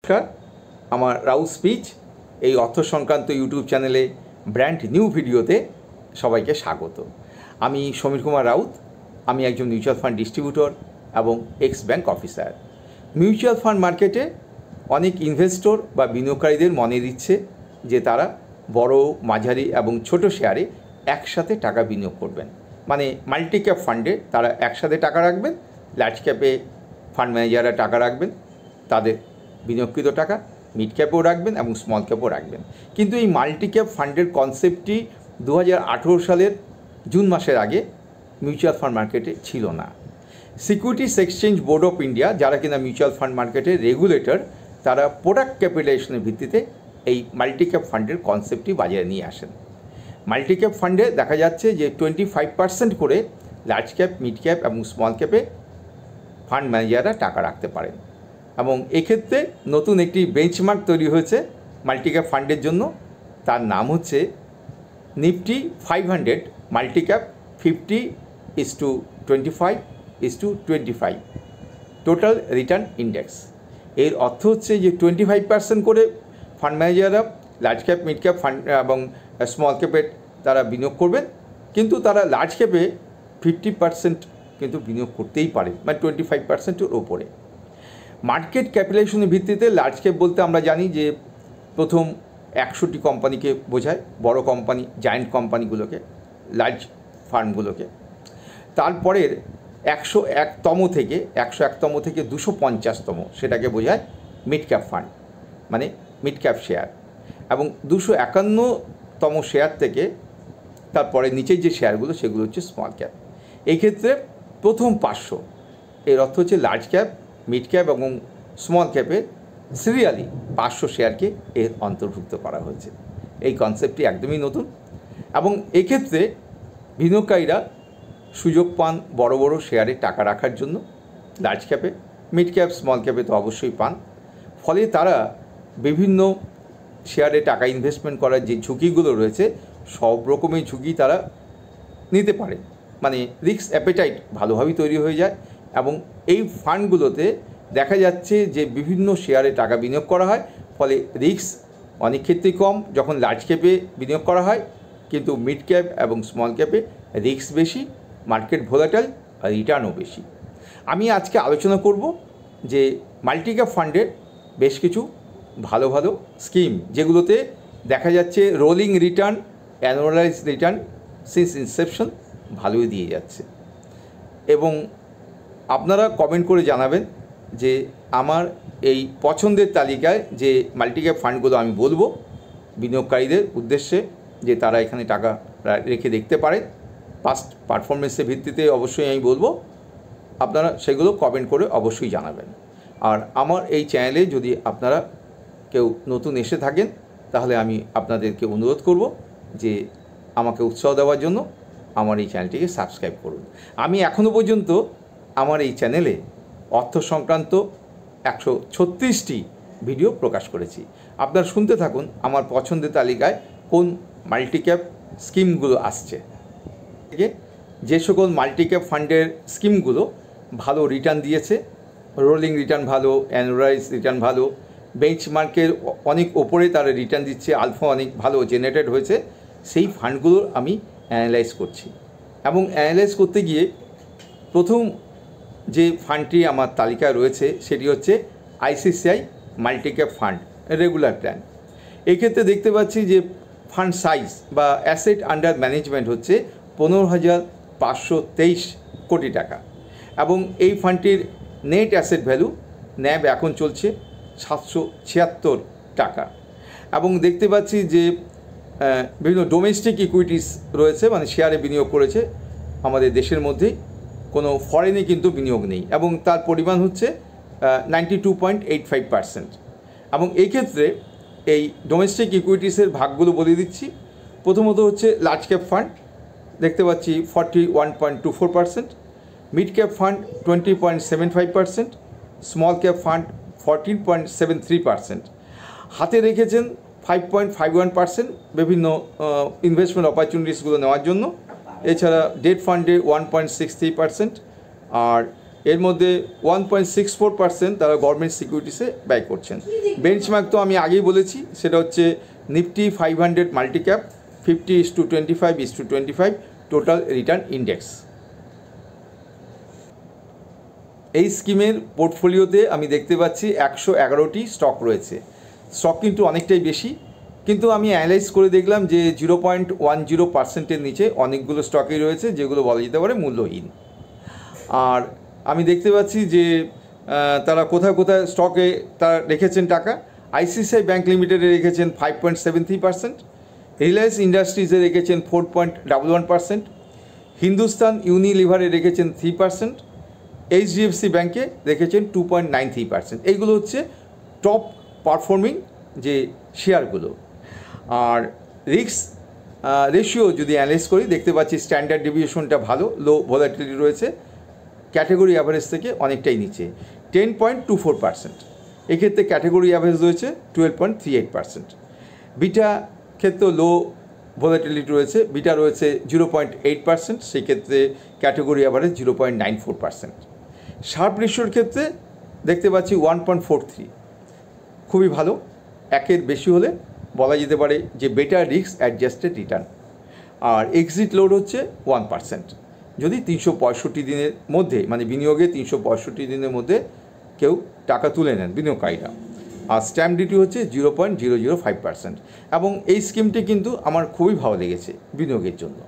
নমস্কার, আমার রাউত স্পিচ এই অর্থ সংক্রান্ত ইউটিউব চ্যানেলে ব্র্যান্ড নিউ ভিডিওতে সবাইকে স্বাগত। আমি সমীর কুমার রাউত। আমি একজন মিউচুয়াল ফান্ড ডিস্ট্রিবিউটর এবং x bank officer. Mutual fund মার্কেটে অনেক ইনভেস্টর বা বিনিয়োগকারীদের মনের ইচ্ছে যে তারা বড়, মাঝারি এবং ছোট শেয়ারে একসাথে টাকা বিনিয়োগ করবেন। মানে মাল্টি ক্যাপ ফান্ডে তারা একসাথে টাকা রাখবেন, লার্জ ক্যাপে ফান্ড ম্যানেজাররা টাকা রাখবেন, তাদের বিনিয়োগকৃত টাকা মিড ক্যাপেও রাখবেন এবং স্মল ক্যাপও রাখবেন। কিন্তু এই মাল্টি ক্যাপ ফান্ডের কনসেপ্টটি 2018 সালের জুন মাসের আগে মিউচুয়াল ফান্ড মার্কেটে ছিল না। Securities exchange board of India, যারা কিনা মিউচুয়াল ফান্ড মার্কেটের রেগুলেটর, তারা প্রোডাক্ট ক্যাপিটালাইজেশনের ভিত্তিতে এই মাল্টি ক্যাপ ফান্ডের কনসেপ্টটি বাজারে নিয়ে আসেন। মাল্টি ক্যাপ ফান্ডে দেখা যাচ্ছে যে 25% করে লার্জ ক্যাপ, মিড ক্যাপ এবং স্মল ক্যাপে ফান্ড ম্যানেজাররা টাকা রাখতে পারেন। এবং এক্ষেত্রে নতুন একটি বেঞ্চমার্ক তৈরি হয়েছে মাল্টি ক্যাপ ফান্ডের জন্য। তার নাম হচ্ছে Nifty 500 multi cap 50:25:25 total return index. এর অর্থ হচ্ছে যে 25% করে ফান্ড ম্যানেজাররা large cap, mid cap fund এবং স্মল ক্যাপে তারা বিনিয়োগ করবেন, কিন্তু তারা লার্জ ক্যাপে 50% কিন্তু বিনিয়োগ করতেই পারে, মানে 25%-এর ওপরে। মার্কেট ক্যাপিটালাইজেশনের ভিত্তিতে লার্জ ক্যাপ বলতে আমরা জানি যে প্রথম 100টি কোম্পানিকে বোঝায়, বড় কোম্পানি, জায়েন্ট কোম্পানিগুলোকে, লার্জ ফার্মগুলোকে। তারপরের 101তম থেকে 250তম সেটাকে বোঝায় মিড ক্যাপ ফান্ড, মানে মিড ক্যাপ শেয়ার। এবং 251তম শেয়ার থেকে তারপরে নিচের যে শেয়ারগুলো সেগুলো হচ্ছে স্মল ক্যাপ। এই ক্ষেত্রে প্রথম 500 এর অর্থ হচ্ছে লার্জ ক্যাপ, মিড ক্যাপ এবং স্মল ক্যাপে সিরিয়ালি 500 শেয়ারকে এর অন্তর্ভুক্ত করা হয়েছে। এই কনসেপ্টটি একদমই নতুন এবং এক্ষেত্রে বিনিয়োগকারীরা সুযোগ পান বড় বড় শেয়ারে টাকা রাখার জন্য। লার্জ ক্যাপে, মিড ক্যাপ, স্মল ক্যাপে তো অবশ্যই পান। ফলে তারা বিভিন্ন শেয়ারে টাকা ইনভেস্টমেন্ট করার যে ঝুঁকিগুলো রয়েছে সব রকমের ঝুঁকি তারা নিতে পারে, মানে রিস্ক অ্যাপেটাইট ভালোভাবেই তৈরি হয়ে যায়। এবং এই ফান্ডগুলোতে দেখা যাচ্ছে যে বিভিন্ন শেয়ারে টাকা বিনিয়োগ করা হয়, ফলে রিস্ক অনেক ক্ষেত্রেই কম যখন লার্জ ক্যাপে বিনিয়োগ করা হয়, কিন্তু মিড ক্যাপ এবং স্মল ক্যাপে রিস্ক বেশি, মার্কেট ভোলাটাইল আর রিটার্নও বেশি। আমি আজকে আলোচনা করব যে মাল্টি ক্যাপ ফান্ডের বেশ কিছু ভালো ভালো স্কিম, যেগুলোতে দেখা যাচ্ছে rolling return, annualise return since Inception ভালোই দিয়ে যাচ্ছে। এবং আপনারা কমেন্ট করে জানাবেন যে আমার এই পছন্দের তালিকায় যে মাল্টি ক্যাপ ফান্ডগুলো আমি বলবো বিনিয়োগকারীদের উদ্দেশ্যে, যে তারা এখানে টাকা রেখে দেখতে পারেন। পাস্ট পারফরমেন্সের ভিত্তিতে অবশ্যই আমি বলবো, আপনারা সেগুলো কমেন্ট করে অবশ্যই জানাবেন। আর আমার এই চ্যানেলে যদি আপনারা কেউ নতুন এসে থাকেন তাহলে আমি আপনাদেরকে অনুরোধ করব যে আমাকে উৎসাহ দেওয়ার জন্য আমার এই চ্যানেলটিকে সাবস্ক্রাইব করুন। আমি এখনও পর্যন্ত আমার এই চ্যানেলে অর্থ সংক্রান্ত 136টি ভিডিও প্রকাশ করেছি। আপনারা শুনতে থাকুন আমার পছন্দের তালিকায় কোন মাল্টি ক্যাপ স্কিমগুলো আসছে। যে সকল মাল্টি ক্যাপ ফান্ডের স্কিমগুলো ভালো রিটার্ন দিয়েছে, রোলিং রিটার্ন ভালো, অ্যানুয়ালাইজ রিটার্ন ভালো, বেঞ্চমার্কের অনেক ওপরে তারা রিটার্ন দিচ্ছে, আলফা অনেক ভালো জেনারেটেড হয়েছে, সেই ফান্ডগুলোর আমি অ্যানালাইজ করছি। এবং অ্যানালাইজ করতে গিয়ে প্রথম যে ফান্ডটি আমার তালিকায় রয়েছে সেটি হচ্ছে ICICI multi cap fund regular plan. এক্ষেত্রে দেখতে পাচ্ছি যে ফান্ড সাইজ বা অ্যাসেট আন্ডার ম্যানেজমেন্ট হচ্ছে 15,523 কোটি টাকা। এবং এই ফান্ডটির নেট অ্যাসেট ভ্যালু ন্যাব এখন চলছে 776 টাকা। এবং দেখতে পাচ্ছি যে বিভিন্ন ডোমেস্টিক ইকুইটিস রয়েছে, মানে শেয়ারে বিনিয়োগ করেছে আমাদের দেশের মধ্যেই, কোনো ফরেনে কিন্তু বিনিয়োগ নেই, এবং তার পরিমাণ হচ্ছে 92.85%। এবং এই ক্ষেত্রে এই ডোমেস্টিক ইকুইটিসের ভাগগুলো বলে দিচ্ছি। প্রথমত হচ্ছে লার্জ ক্যাপ ফান্ড, দেখতে পাচ্ছি 41.24%, mid cap fund 20.75%, small cap fund 14.73%। হাতে রেখেছেন 5.51% বিভিন্ন ইনভেস্টমেন্ট অপরচুনিটিসগুলো নেওয়ার জন্য। এছাড়া ডেট ফান্ডে 1.63%, আর এর মধ্যে 1.64% তারা গভর্নমেন্ট সিকিউরিটিসে ব্যয় করছেন। বেঞ্চমার্ক তো আমি আগেই বলেছি, সেটা হচ্ছে Nifty 500 multi cap 50:25:25 total return index. এই স্কিমের পোর্টফোলিওতে আমি দেখতে পাচ্ছি 111টি স্টক রয়েছে। স্টক কিন্তু অনেকটাই বেশি, কিন্তু আমি অ্যানালাইজ করে দেখলাম যে 0.10%-এর নিচে অনেকগুলো স্টকই রয়েছে যেগুলো বলা যেতে পারে মূল্যহীন। আর আমি দেখতে পাচ্ছি যে তারা কোথায় কোথায় স্টকে তারা রেখেছেন টাকা। আইসিআইসিআই ব্যাঙ্ক লিমিটেডে রেখেছেন 5.73%, রিলায়েন্স ইন্ডাস্ট্রিজে রেখেছেন 4.11%, হিন্দুস্তান ইউনিলিভারে রেখেছেন 3%, এইচডিএফসি ব্যাঙ্কে রেখেছেন 2.93%। এইগুলো হচ্ছে টপ পারফর্মিং যে শেয়ারগুলো। আর রিস্ক রেশিও যদি অ্যানালাইজ করি দেখতে পাচ্ছি স্ট্যান্ডার্ড ডেভিয়েশনটা ভালো, লো ভোলাটিলিটি রয়েছে, ক্যাটেগরি অ্যাভারেজ থেকে অনেকটাই নিচে 10.24%। এক্ষেত্রে ক্যাটেগরি অ্যাভারেজ রয়েছে 12.38%। বিটা ক্ষেত্রেও লো ভোলাটিলিটি রয়েছে, বিটা রয়েছে 0.8%, সেই ক্ষেত্রে ক্যাটেগরি অ্যাভারেজ 0.94%। শার্প রেশিওর ক্ষেত্রে দেখতে পাচ্ছি 1.43, খুবই ভালো। একের বেশি হলে বলা যেতে পারে যে বেটার রিস্ক অ্যাডজাস্টেড রিটার্ন। আর এক্সিট লোড হচ্ছে 1%, যদি 365 দিনের মধ্যে, মানে বিনিয়োগে 365 দিনের মধ্যে কেউ টাকা তুলে নেন বিনিয়োগকারীরা। আর স্ট্যাম্প ডিউটি হচ্ছে 0.005%। এবং এই স্কিমটি কিন্তু আমার খুবই ভালো লেগেছে বিনিয়োগের জন্য।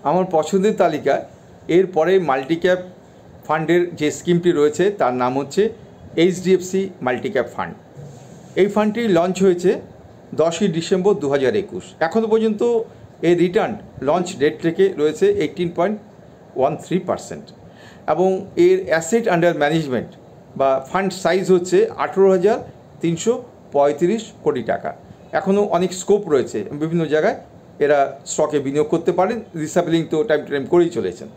আমার পছন্দের তালিকা এরপরে মাল্টি ক্যাপ ফান্ডের যে স্কিমটি রয়েছে তার নাম হচ্ছে এইচডিএফসি মাল্টি ক্যাপ ফান্ড। এই ফান্ডটি লঞ্চ হয়েছে 10ই ডিসেম্বর 2021। এখনও পর্যন্ত এর রিটার্ন লঞ্চ ডেট থেকে রয়েছে 18.13%, এবং এর অ্যাসেট আন্ডার ম্যানেজমেন্ট বা ফান্ড সাইজ হচ্ছে 18,335 কোটি টাকা। এখনও অনেক স্কোপ রয়েছে, বিভিন্ন জায়গায় এরা স্টকে বিনিয়োগ করতে পারেন। রিসাপেলিং তো টাইম টু টাইম করেই চলেছেন।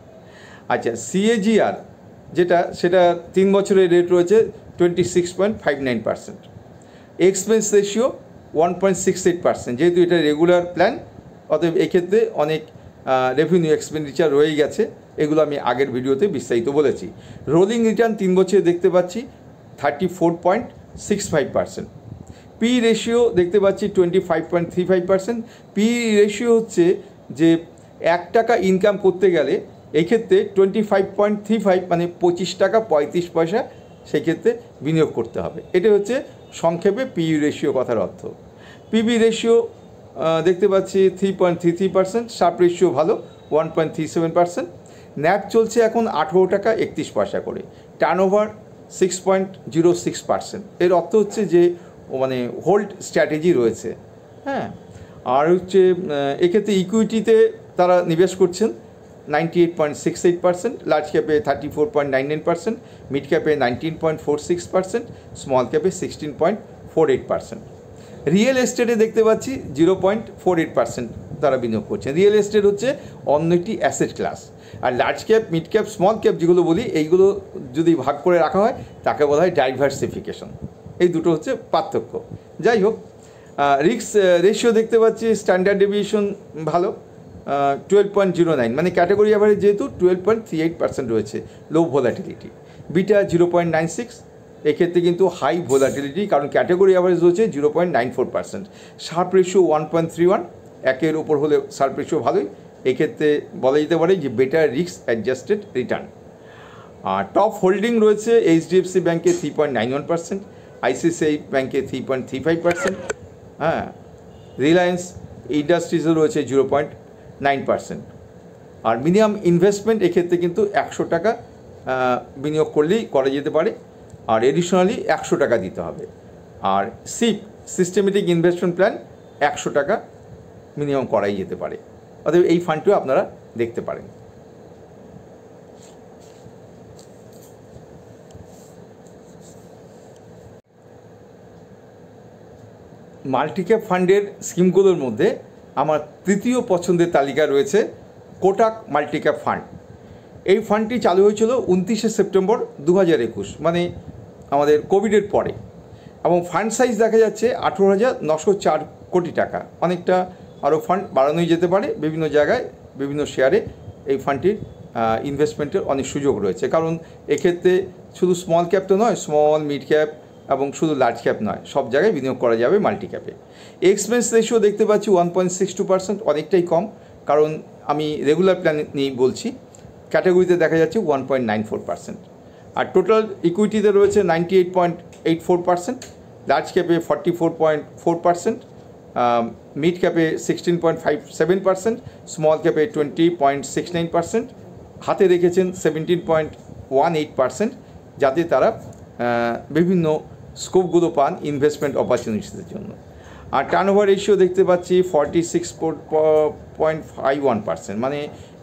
আচ্ছা, সিএজিআর যেটা, সেটা 3 বছরের রেট রয়েছে 26.59%। Expense ratio 1.68%। যেহেতু এটা রেগুলার প্ল্যান, অতএব এক্ষেত্রে অনেক রেভিনিউ এক্সপেন্ডিচার রয়ে গেছে, এগুলো আমি আগের ভিডিওতে বিস্তারিত বলেছি। রোলিং রিটার্ন 3 বছরে দেখতে পাচ্ছি 34.65%। পি রেশিও দেখতে পাচ্ছি 25.35%। পি রেশিও হচ্ছে যে 1 টাকা ইনকাম করতে গেলে এক্ষেত্রে 25.35 মানে 25 টাকা 35 পয়সা সেক্ষেত্রে বিনিয়োগ করতে হবে। এটা হচ্ছে সংক্ষেপে পি রেশিও কথার অর্থ। পিবি রেশিও দেখতে পাচ্ছি 3.33%। শার্প রেশিও ভালো 1.37%। ন্যাপ চলছে এখন 18 টাকা 31 পয়সা করে। টার্নওভার 6.06%। এর অর্থ হচ্ছে যে মানে হোল্ড স্ট্র্যাটেজি রয়েছে। হ্যাঁ, আর হচ্ছে এক্ষেত্রে ইকুইটিতে তারা নিবেশ করছেন 98.68%, লার্জ ক্যাপে 34.99%, মিড ক্যাপে 19.46%, স্মল ক্যাপে 16.48%। রিয়েল এস্টেটে দেখতে পাচ্ছি 0.48% তারা বিনিয়োগ করছেন। রিয়েল এস্টেট হচ্ছে অন্য একটি অ্যাসেট ক্লাস। আর large cap, mid cap, small cap যেগুলো বলি, এইগুলো যদি ভাগ করে রাখা হয় তাকে বলা হয় ডাইভার্সিফিকেশন। এই দুটো হচ্ছে পার্থক্য। যাই হোক, রিস্ক রেশিও দেখতে পাচ্ছি স্ট্যান্ডার্ড ডেভিয়েশন ভালো 12.09, মানে ক্যাটাগরি অ্যাভারেজ যেহেতু 12.38% রয়েছে, লো ভোলাটিলিটি। বিটা 0.96, এক্ষেত্রে কিন্তু হাই ভোলাটিলিটি, কারণ ক্যাটাগরি অ্যাভারেজ রয়েছে 0.94%। শার্প রেশিও 1.31, একের ওপর হলে শার্প রেশিও ভালোই। এক্ষেত্রে বলা যেতে পারে যে বেটার রিস্ক অ্যাডজাস্টেড রিটার্ন। আর টপ হোল্ডিং রয়েছে এইচডিএফসি ব্যাঙ্কে 3.91%, আইসিআইসিআই ব্যাঙ্কে 3.35%, হ্যাঁ, রিলায়েন্স ইন্ডাস্ট্রিজও রয়েছে 0.9%। আর মিনিমাম ইনভেস্টমেন্ট এক্ষেত্রে কিন্তু 100 টাকা বিনিয়োগ করলেই করা যেতে পারে, আর এডিশনালি 100 টাকা দিতে হবে। আর সিপ সিস্টেমেটিক ইনভেস্টমেন্ট প্ল্যান 100 টাকা মিনিমাম করাই যেতে পারে। অতএব এই ফান্ডটিও আপনারা দেখতে পারেন। মাল্টিক্যাপ ফান্ডের স্কিমগুলোর মধ্যে আমার তৃতীয় পছন্দের তালিকা রয়েছে কোটাক মাল্টিক্যাপ ফান্ড। এই ফান্ডটি চালু হয়েছিল 29শে সেপ্টেম্বর 2021, মানে আমাদের কোভিডের পরে, এবং ফান্ড সাইজ দেখা যাচ্ছে 18,904 কোটি টাকা, অনেকটা আরও ফান্ড বাড়ানোই যেতে পারে, বিভিন্ন জায়গায় বিভিন্ন শেয়ারে এই ফান্ডটির ইনভেস্টমেন্টের অনেক সুযোগ রয়েছে। কারণ এক্ষেত্রে শুধু স্মল ক্যাপ তো নয়, স্মল মিড ক্যাপ এবং শুধু লার্জ ক্যাপ নয়, সব জায়গায় বিনিয়োগ করা যাবে মাল্টি ক্যাপে। এক্সপেন্স রেশিও দেখতে পাচ্ছি 1.62%, অনেকটাই কম, কারণ আমি রেগুলার প্ল্যান নিয়েই বলছি। ক্যাটাগরিতে দেখা যাচ্ছে 1.94%। আর টোটাল ইকুইটিতে রয়েছে 98.84%, লার্জ ক্যাপে 44.4%, মিড ক্যাপে 16.57%, স্মল ক্যাপে 20.69%, হাতে রেখেছেন 17.18%, যাতে তারা বিভিন্ন স্কোপগুলো পান ইনভেস্টমেন্ট অপরচুনিটিসের জন্য। আর টার্নওভার রেশিও দেখতে পাচ্ছি 46.51%, মানে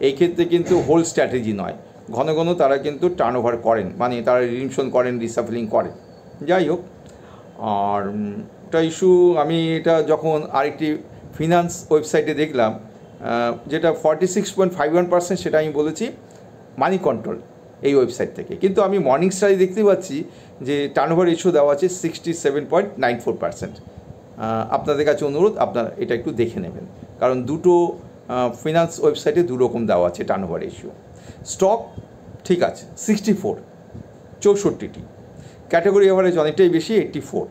এই ক্ষেত্রে কিন্তু হোল স্ট্র্যাটেজি নয়, ঘন ঘন তারা কিন্তু টার্নওভার করেন, মানে তারা রিডিমশন করেন, রিসাফলিং করেন। যাই হোক, আর একটা ইস্যু, আমি এটা যখন আরেকটি ফিনান্স ওয়েবসাইটে দেখলাম, যেটা 46.51%, সেটা আমি বলেছি মানি কন্ট্রোল এই ওয়েবসাইট থেকে, কিন্তু আমি মর্নিং স্টারে দেখতে পাচ্ছি যে টার্নওভার রেশিও দেওয়া আছে 67.94%। আপনাদের কাছে অনুরোধ, আপনারা এটা একটু দেখে নেবেন, কারণ দুটো ফিনান্স ওয়েবসাইটে দুরকম দেওয়া আছে টার্নওভার রেশিও। স্টক ঠিক আছে 64, 64টি, ক্যাটাগরি অ্যাভারেজ অনেকটাই বেশি 84।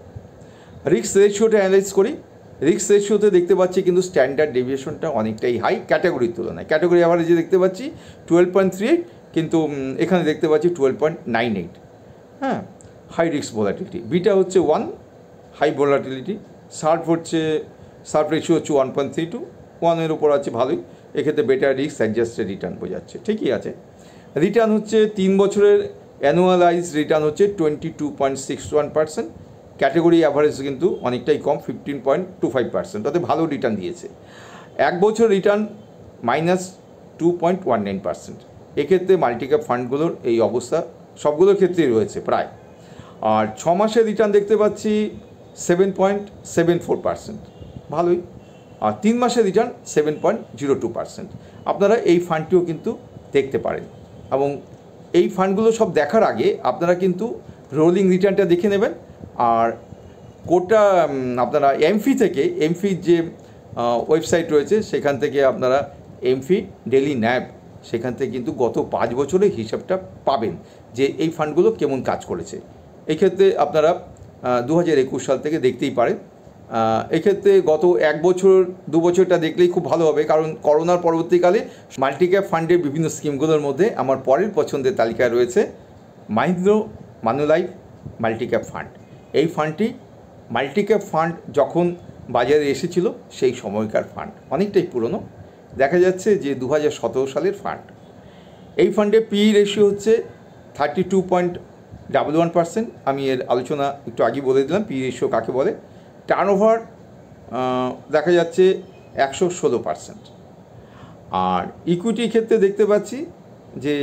রিস্ক রেশিওটা অ্যানালাইজ করি, রিস্ক রেশিওতে দেখতে পাচ্ছি কিন্তু স্ট্যান্ডার্ড ডেভিয়েশনটা অনেকটাই হাই ক্যাটাগরির তুলনায়। ক্যাটাগরি অ্যাভারেজে দেখতে পাচ্ছি 12.38, কিন্তু এখানে দেখতে পাচ্ছি 12.98। হ্যাঁ, হাই রিস্ক ভোলাটিলিটি। বিটা হচ্ছে 1, হাই ভোলাটিলিটি। সার্ভ রেশিও হচ্ছে 1.32, 1-এর উপর আছে ভালোই, এক্ষেত্রে বেটার রিস্ক অ্যাডজাস্টেড রিটার্ন বোঝাচ্ছে, ঠিকই আছে। রিটার্ন হচ্ছে 3 বছরের অ্যানুয়ালাইজ রিটার্ন হচ্ছে 22.61%, ক্যাটাগরি অ্যাভারেজ কিন্তু অনেকটাই কম 15.25%, তাতে ভালো রিটার্ন দিয়েছে। 1 বছর রিটার্ন -2.19%, এক্ষেত্রে মাল্টিক্যাপ ফান্ডগুলোর এই অবস্থা সবগুলোর ক্ষেত্রেই রয়েছে প্রায়। আর 6 মাসের রিটার্ন দেখতে পাচ্ছি 7.74%, ভালোই। আর 3 মাসের রিটার্ন 7.02%। আপনারা এই ফান্ডটিও কিন্তু দেখতে পারেন, এবং এই ফান্ডগুলো সব দেখার আগে আপনারা কিন্তু রোলিং রিটার্নটা দেখে নেবেন। আর কোটা আপনারা এমফি থেকে, এমফির যে ওয়েবসাইট রয়েছে সেখান থেকে আপনারা এমফি ডেলি ন্যাব, সেখান থেকে কিন্তু গত 5 বছরের হিসাবটা পাবেন যে এই ফান্ডগুলো কেমন কাজ করেছে। এক্ষেত্রে আপনারা 2021 সাল থেকে দেখতেই পারেন। এক্ষেত্রে গত 1 বছর 2 বছরটা দেখলেই খুব ভালো হবে, কারণ করোনার পরবর্তীকালে মাল্টিক্যাপ ফান্ডের বিভিন্ন স্কিমগুলোর মধ্যে আমার পরের পছন্দের তালিকায় রয়েছে মাহিন্দ্র মানুলাইফ মাল্টিক্যাপ ফান্ড। এই ফান্ডটি মাল্টিক্যাপ ফান্ড যখন বাজারে এসেছিল সেই সময়কার ফান্ড, অনেকটাই পুরনো, দেখা যাচ্ছে যে 2017 সালের ফান্ড। এই ফান্ডে পি রেশিও হচ্ছে 32.11%, আমি এর আলোচনা একটু আগে বলে দিলাম পি রেশিও কাকে বলে। টার্নওভার দেখা যাচ্ছে 116%। আর ইকুইটির ক্ষেত্রে দেখতে পাচ্ছি যে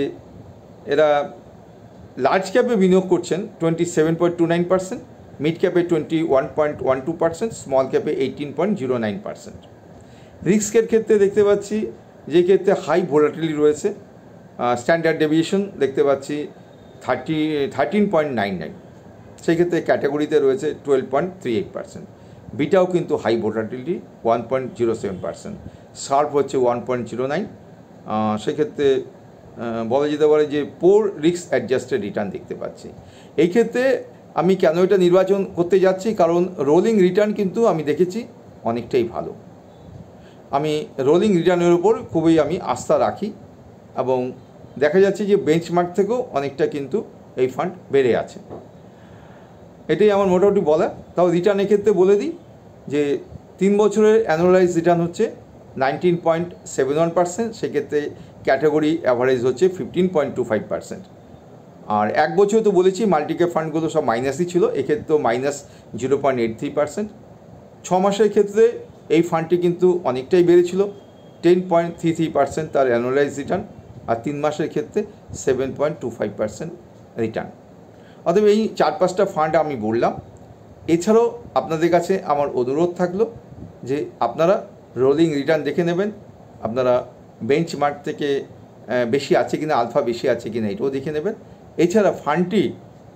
এরা লার্জ ক্যাপে বিনিয়োগ করছেন 27.29%, মিড ক্যাপে 21.12%, স্মল ক্যাপে 18.09%। রিস্কের ক্ষেত্রে দেখতে পাচ্ছি যে ক্ষেত্রে হাই ভোলাটিলিটি রয়েছে, স্ট্যান্ডার্ড ডেভিয়েশন দেখতে পাচ্ছি 13.99, সেই ক্ষেত্রে ক্যাটাগরিতে রয়েছে 12.38%। বিটাও কিন্তু হাই ভোলাটিলিটি 1.07%, সার্ভ হচ্ছে 1.09, সেক্ষেত্রে বলা যেতে পারে যে পোর রিস্ক অ্যাডজাস্টেড রিটার্ন দেখতে পাচ্ছি। এই ক্ষেত্রে আমি কেন এটা নির্বাচন করতে যাচ্ছি, কারণ রোলিং রিটার্ন কিন্তু আমি দেখেছি অনেকটাই ভালো। আমি রোলিং রিটার্নের উপর খুবই আমি আস্থা রাখি, এবং দেখা যাচ্ছে যে বেঞ্চমার্ক থেকেও অনেকটা কিন্তু এই ফান্ড বেড়ে আছে। এটাই আমার মোটামুটি বলা। তাও রিটার্নের ক্ষেত্রে বলে দিই যে 3 বছরের অ্যানুয়ালাইজ রিটার্ন হচ্ছে 19.71%, সেক্ষেত্রে ক্যাটাগরি অ্যাভারেজ হচ্ছে 15.25%। আর 1 বছর তো বলেছি মাল্টিক্যাপ ফান্ডগুলো সব মাইনাসই ছিল, এক্ষেত্রেও -0.83%। 6 মাসের ক্ষেত্রে এই ফান্ডটি কিন্তু অনেকটাই বেড়েছিল, 10.33% তার অ্যানুয়ালাইজ রিটার্ন, আর 3 মাসের ক্ষেত্রে 7.25% রিটার্ন। অতএব এই 4-5টা ফান্ড আমি বললাম। এছাড়াও আপনাদের কাছে আমার অনুরোধ থাকলো যে আপনারা রোলিং রিটার্ন দেখে নেবেন, আপনারা বেঞ্চমার্ক থেকে বেশি আছে কিনা, আলফা বেশি আছে কিনা এটাও দেখে নেবেন। এছাড়া ফান্ডটি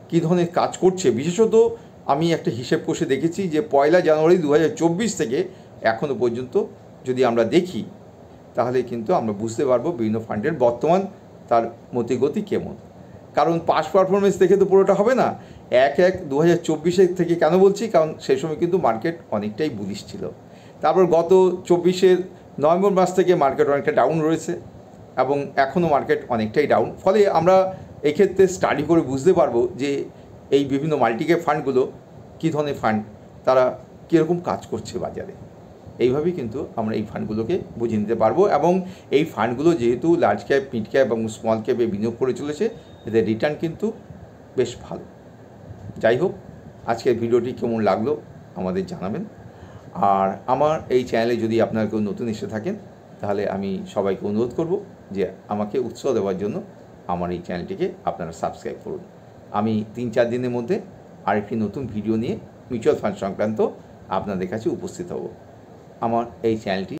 কী ধরনের কাজ করছে, বিশেষত আমি একটা হিসেব কষে দেখেছি যে 1 জানুয়ারি 2024 থেকে এখনও পর্যন্ত যদি আমরা দেখি তাহলে কিন্তু আমরা বুঝতে পারবো বিভিন্ন ফান্ডের বর্তমান তার মতিগতি কেমন। কারণ পাস্ট পারফরমেন্স দেখে তো পুরোটা হবে না। 1/1/2024 থেকে কেন বলছি, কারণ সেই সময় কিন্তু মার্কেট অনেকটাই বুলিশ ছিল। তারপর গত 24 নভেম্বর মাস থেকে মার্কেট অনেকটা ডাউন রয়েছে এবং এখনও মার্কেট অনেকটাই ডাউন। ফলে আমরা এক্ষেত্রে স্টাডি করে বুঝতে পারবো যে এই বিভিন্ন মাল্টিক্যাপ ফান্ডগুলো কী ধরনের ফান্ড, তারা কীরকম কাজ করছে বাজারে। এইভাবেই কিন্তু আমরা এই ফান্ডগুলোকে বুঝে নিতে পারবো এবং এই ফান্ডগুলো যেহেতু লার্জ ক্যাপ, মিড ক্যাপ এবং স্মল ক্যাপে বিনিয়োগ করে চলেছে, এদের রিটার্ন কিন্তু বেশ ভালো। যাই হোক, আজকের ভিডিওটি কেমন লাগলো আমাদের জানাবেন। আর আমার এই চ্যানেলে যদি আপনারা কেউ নতুন এসে থাকেন তাহলে আমি সবাইকে অনুরোধ করব যে আমাকে উৎসাহ দেওয়ার জন্য আমার এই চ্যানেলটিকে আপনারা সাবস্ক্রাইব করুন। আমি 3-4 দিনের মধ্যে আরেকটি নতুন ভিডিও নিয়ে মিউচুয়াল ফান্ড সংক্রান্ত আপনাদের কাছে উপস্থিত হব। আমার এই চ্যানেলটি